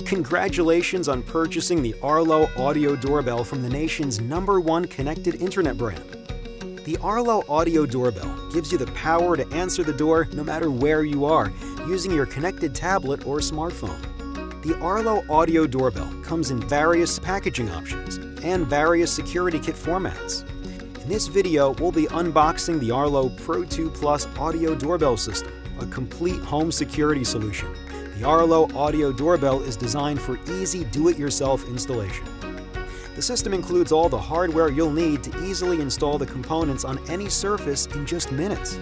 Congratulations on purchasing the Arlo audio doorbell from the nation's #1 connected internet brand. The Arlo audio doorbell gives you the power to answer the door no matter where you are using your connected tablet or smartphone. The Arlo audio doorbell comes in various packaging options and various security kit formats. In this video, we'll be unboxing the Arlo Pro 2 Plus audio doorbell system, a complete home security solution. The Arlo audio doorbell is designed for easy do-it-yourself installation. The system includes all the hardware you'll need to easily install the components on any surface in just minutes.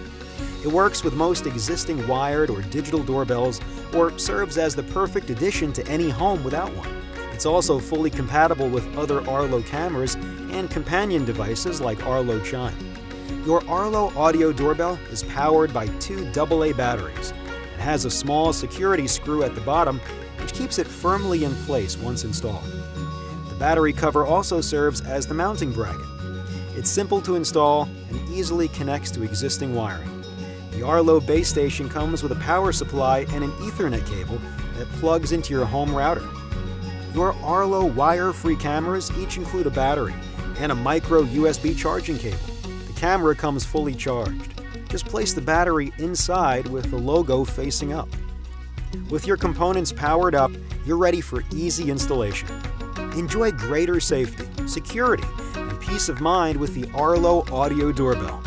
It works with most existing wired or digital doorbells, or serves as the perfect addition to any home without one. It's also fully compatible with other Arlo cameras and companion devices like Arlo Chime. Your Arlo audio doorbell is powered by 2 AA batteries. It has a small security screw at the bottom, which keeps it firmly in place once installed. The battery cover also serves as the mounting bracket. It's simple to install and easily connects to existing wiring. The Arlo base station comes with a power supply and an Ethernet cable that plugs into your home router. Your Arlo wire-free cameras each include a battery and a micro USB charging cable. The camera comes fully charged. Just place the battery inside with the logo facing up. With your components powered up, you're ready for easy installation. Enjoy greater safety, security, and peace of mind with the Arlo audio doorbell.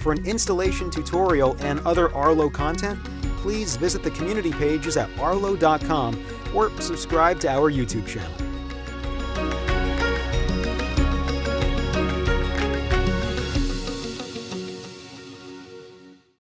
For an installation tutorial and other Arlo content, please visit the community pages at arlo.com or subscribe to our YouTube channel.